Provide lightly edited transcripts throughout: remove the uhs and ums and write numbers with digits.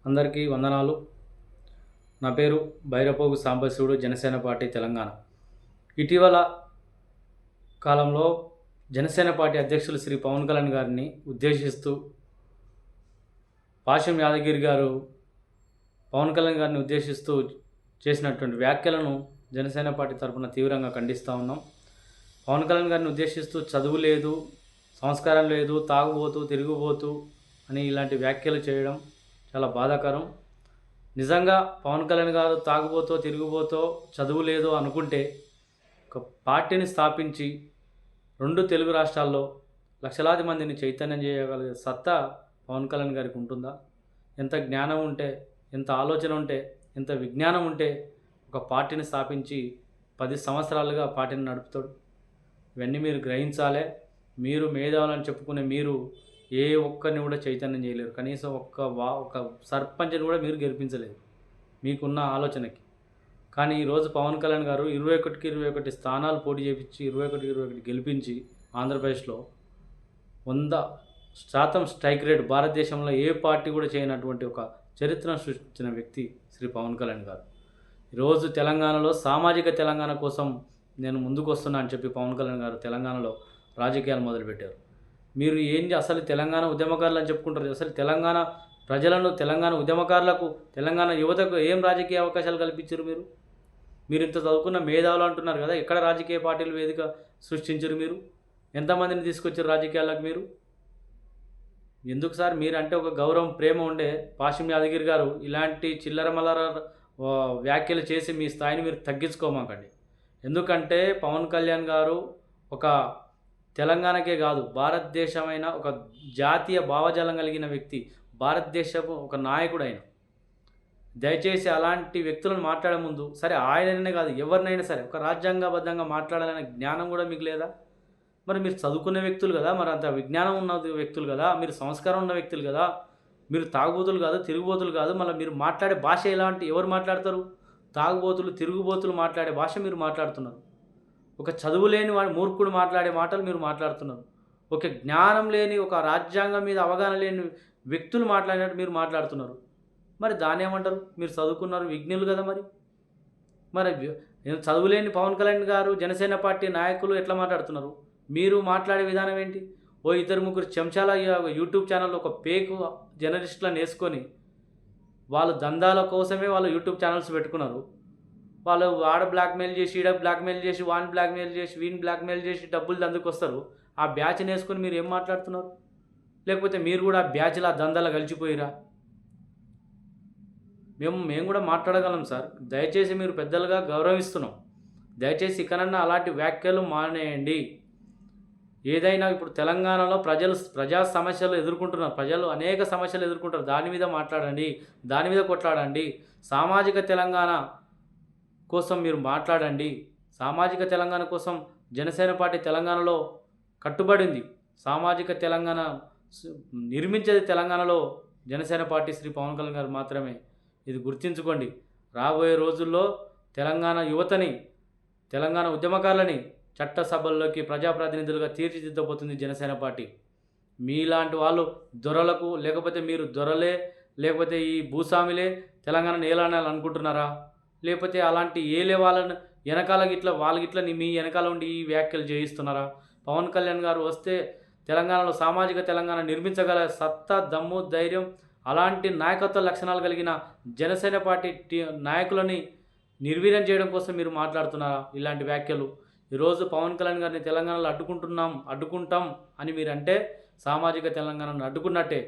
అందరికీ వందనాలు. నా పేరు బైరపోగు సాంబశివుడు, జనసేన పార్టీ తెలంగాణ. ఇటీవల కాలంలో జనసేన పార్టీ అధ్యక్షులు శ్రీ పవన్ కళ్యాణ్ గారిని ఉద్దేశిస్తూ పాశం యాదగిరి గారు పవన్ కళ్యాణ్ గారిని ఉద్దేశిస్తూ చేసినటువంటి వ్యాఖ్యలను జనసేన పార్టీ తరఫున తీవ్రంగా ఖండిస్తూ ఉన్నాం. పవన్ కళ్యాణ్ గారిని ఉద్దేశిస్తూ చదువు లేదు, సంస్కారం లేదు, తాగుబోతూ తిరుగుబోతూ అని ఇలాంటి వ్యాఖ్యలు చేయడం చాలా బాధాకరం. నిజంగా పవన్ కళ్యాణ్ గారు తాగుబోతో తిరుగుబోతో చదువు లేదు అనుకుంటే ఒక పార్టీని స్థాపించి 2 తెలుగు రాష్ట్రాల్లో లక్షలాది మందిని చైతన్యం చేయగలిగే సత్తా పవన్ కళ్యాణ్ గారికి ఉంటుందా? ఎంత జ్ఞానం ఉంటే, ఎంత ఆలోచన ఉంటే, ఎంత విజ్ఞానం ఉంటే ఒక పార్టీని స్థాపించి 10 సంవత్సరాలుగా పార్టీని నడుపుతాడు? ఇవన్నీ మీరు గ్రహించాలే. మీరు మేధావులని చెప్పుకునే మీరు ఏ ఒక్కరిని కూడా చైతన్యం చేయలేరు. కనీసం ఒక సర్పంచ్ని కూడా మీరు గెలిపించలేరు మీకున్న ఆలోచనకి. కానీ ఈరోజు పవన్ కళ్యాణ్ గారు 21కి 21 స్థానాలు పోటీ చేయించి 21కి 21 గెలిపించి ఆంధ్రప్రదేశ్లో 100% స్ట్రైక్ రేట్ భారతదేశంలో ఏ పార్టీ కూడా చేయనటువంటి ఒక చరిత్రను సృష్టించిన వ్యక్తి శ్రీ పవన్ కళ్యాణ్ గారు. ఈరోజు తెలంగాణలో సామాజిక తెలంగాణ కోసం నేను ముందుకు వస్తున్నా అని చెప్పి పవన్ కళ్యాణ్ గారు తెలంగాణలో రాజకీయాలు మొదలుపెట్టారు. మీరు ఏంటి అసలు తెలంగాణ ఉద్యమకారులు అని చెప్పుకుంటారు. అసలు తెలంగాణ ప్రజలను, తెలంగాణ ఉద్యమకారులకు, తెలంగాణ యువతకు ఏం రాజకీయ అవకాశాలు కల్పించారు? మీరు ఇంత చదువుకున్న మేధావులు అంటున్నారు కదా, ఎక్కడ రాజకీయ పార్టీలు వేదిక సృష్టించారు? మీరు ఎంతమందిని తీసుకొచ్చారు రాజకీయాలకు? మీరు ఎందుకు సార్? మీరంటే ఒక గౌరవం, ప్రేమ ఉండే పాశం యాదగిరి గారు ఇలాంటి చిల్లర మల్లర వ్యాఖ్యలు చేసి మీ స్థాయిని మీరు తగ్గించుకోమాకండి. ఎందుకంటే పవన్ కళ్యాణ్ గారు ఒక తెలంగాణకే కాదు, భారతదేశమైన ఒక జాతీయ భావజాలం కలిగిన వ్యక్తి, భారతదేశపు ఒక నాయకుడైన. దయచేసి అలాంటి వ్యక్తులను మాట్లాడే ముందు, సరే ఆయననే కాదు ఎవరినైనా సరే, ఒక రాజ్యాంగబద్ధంగా మాట్లాడాలనే జ్ఞానం కూడా మీకు లేదా? మరి మీరు చదువుకునే వ్యక్తులు కదా, మరి అంత విజ్ఞానం ఉన్న వ్యక్తులు కదా, మీరు సంస్కారం ఉన్న వ్యక్తులు కదా, మీరు తాగుబోతులు కాదు, తిరుగుబోతులు కాదు. మళ్ళీ మీరు మాట్లాడే భాష ఎలాంటి, ఎవరు మాట్లాడతారు? తాగుబోతులు, తిరుగుబోతులు మాట్లాడే భాష మీరు మాట్లాడుతున్నారు. ఒక చదువు లేని వాడు, మూర్ఖుడు మాట్లాడే మాటలు మీరు మాట్లాడుతున్నారు. ఒక జ్ఞానం లేని, ఒక రాజ్యాంగం మీద అవగాహన లేని వ్యక్తులు మాట్లాడినట్టు మీరు మాట్లాడుతున్నారు. మరి దాన్ని ఏమంటారు? మీరు చదువుకున్నారు, విజ్ఞులు కదా. మరి చదువులేని పవన్ కళ్యాణ్ గారు, జనసేన పార్టీ నాయకులు ఎట్లా మాట్లాడుతున్నారు? మీరు మాట్లాడే విధానం ఏంటి? ఓ 2-3 చెంచాల యూట్యూబ్ ఛానల్లో ఒక పేకు జర్నలిస్టులను వేసుకొని వాళ్ళు దందాల కోసమే వాళ్ళు యూట్యూబ్ ఛానల్స్ పెట్టుకున్నారు. వాళ్ళు ఆడ బ్లాక్మెయిల్ చేసి, ఈడ బ్లాక్మెయిల్ చేసి, వాన్ బ్లాక్మెయిల్ చేసి, వీని బ్లాక్మెయిల్ చేసి డబ్బులు దందుకొస్తారు. ఆ బ్యాచ్ని వేసుకొని మీరు ఏం మాట్లాడుతున్నారు? లేకపోతే మీరు కూడా ఆ బ్యాచ్లా దందాల కలిసిపోయిరా? మేము కూడా మాట్లాడగలం సార్. దయచేసి మీరు పెద్దలుగా గౌరవిస్తున్నాం. దయచేసి ఇకనన్నా అలాంటి వ్యాఖ్యలు మానేయండి. ఏదైనా ఇప్పుడు తెలంగాణలో ప్రజా సమస్యలు ఎదుర్కొంటున్నారు. ప్రజలు అనేక సమస్యలు ఎదుర్కొంటారు. దాని మీద మాట్లాడండి, దాని మీద కొట్లాడండి. సామాజిక తెలంగాణ కోసం మీరు మాట్లాడండి. సామాజిక తెలంగాణ కోసం జనసేన పార్టీ తెలంగాణలో కట్టుబడింది. సామాజిక తెలంగాణ నిర్మించేది తెలంగాణలో జనసేన పార్టీ శ్రీ పవన్ కళ్యాణ్ గారు మాత్రమే. ఇది గుర్తుంచుకోండి. రాబోయే రోజుల్లో తెలంగాణ యువతని, తెలంగాణ ఉద్యమకారులని చట్టసభల్లోకి ప్రజాప్రతినిధులుగా తీర్చిదిద్దబోతుంది జనసేన పార్టీ. మీలాంటి వాళ్ళు దొరలకు, లేకపోతే మీరు దొరలే, లేకపోతే ఈ భూస్వామిలే తెలంగాణ ఏలాలని అనుకుంటున్నారా? లేకపోతే అలాంటి ఏలే వాళ్ళని వెనకాల గిట్ల వాళ్ళ గిట్ల మీ వెనకాల ఉండి ఈ వ్యాఖ్యలు చేయిస్తున్నారా? పవన్ కళ్యాణ్ గారు వస్తే తెలంగాణలో సామాజిక తెలంగాణ నిర్మించగల సత్తా, దమ్ము, ధైర్యం, అలాంటి నాయకత్వ లక్షణాలు కలిగిన జనసేన పార్టీ నాయకులని నిర్వీర్యం చేయడం కోసం మీరు మాట్లాడుతున్నారా ఇలాంటి వ్యాఖ్యలు? ఈరోజు పవన్ కళ్యాణ్ గారిని తెలంగాణలో అడ్డుకుంటాం అని మీరంటే సామాజిక తెలంగాణను అడ్డుకున్నట్టే.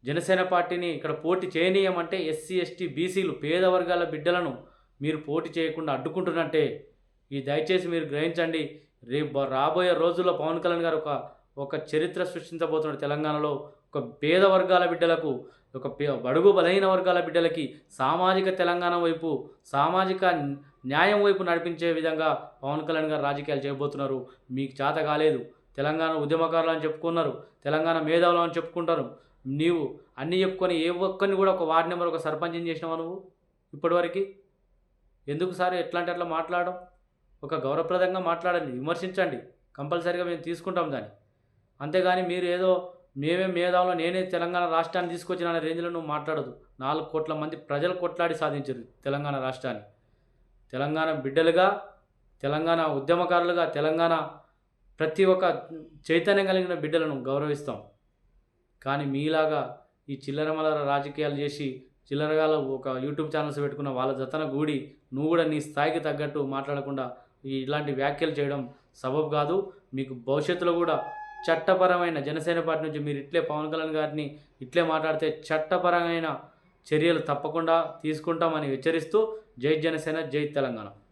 జనసేన పార్టీని ఇక్కడ పోటీ చేయనీయమంటే ఎస్సీ, ఎస్టీ, బీసీలు, పేద వర్గాల బిడ్డలను మీరు పోటీ చేయకుండా అడ్డుకుంటున్నట్టే. ఈ దయచేసి మీరు గ్రహించండి. రేపు రాబోయే రోజుల్లో పవన్ కళ్యాణ్ గారు ఒక చరిత్ర సృష్టించబోతున్నాడు తెలంగాణలో. ఒక పేద వర్గాల బిడ్డలకు, ఒక బడుగు బలహీన వర్గాల బిడ్డలకి సామాజిక తెలంగాణ వైపు, సామాజిక న్యాయం వైపు నడిపించే విధంగా పవన్ కళ్యాణ్ గారు రాజకీయాలు చేయబోతున్నారు. మీకు చేత కాలేదు. తెలంగాణ ఉద్యమకారులు అని చెప్పుకున్నారు, తెలంగాణ మేధావులు అని చెప్పుకుంటారు. నీవు అన్నీ చెప్పుకొని ఏ ఒక్కరిని కూడా ఒక వార్డు నెంబర్, ఒక సర్పంచ్ని చేసినావా నువ్వు ఇప్పటివరకు? ఎందుకు సార్ అట్లా మాట్లాడడం? ఒక గౌరవప్రదంగా మాట్లాడండి, విమర్శించండి. కంపల్సరీగా మేము తీసుకుంటాం దాన్ని. అంతేగాని మీరు ఏదో మేమే మేధావులు, నేనే తెలంగాణ రాష్ట్రాన్ని తీసుకొచ్చిన అనే రేంజ్‌లో నువ్వు మాట్లాడొద్దు. 4 కోట్ల మంది ప్రజలు కొట్లాడి సాధించారు తెలంగాణ రాష్ట్రాన్ని. తెలంగాణ బిడ్డలుగా, తెలంగాణ ఉద్యమకారులుగా, తెలంగాణ ప్రతి ఒక్క చైతన్యం కలిగిన బిడ్డలను గౌరవిస్తాం. కానీ మీలాగా ఈ చిల్లర మల్లర రాజకీయాలు చేసి, చిల్లరగాళ్ళు ఒక యూట్యూబ్ ఛానల్స్ పెట్టుకున్న వాళ్ళ జతన గూడి, నువ్వు కూడా నీ స్థాయికి తగ్గట్టు మాట్లాడకుండా ఇలాంటి వ్యాఖ్యలు చేయడం సబబు కాదు. మీకు భవిష్యత్తులో కూడా చట్టపరమైన జనసేన పార్టీ నుంచి మీరు ఇట్లే పవన్ కళ్యాణ్ గారిని ఇట్లే మాట్లాడితే చట్టపరమైన చర్యలు తప్పకుండా తీసుకుంటామని హెచ్చరిస్తూ జై జనసేన, జై తెలంగాణ.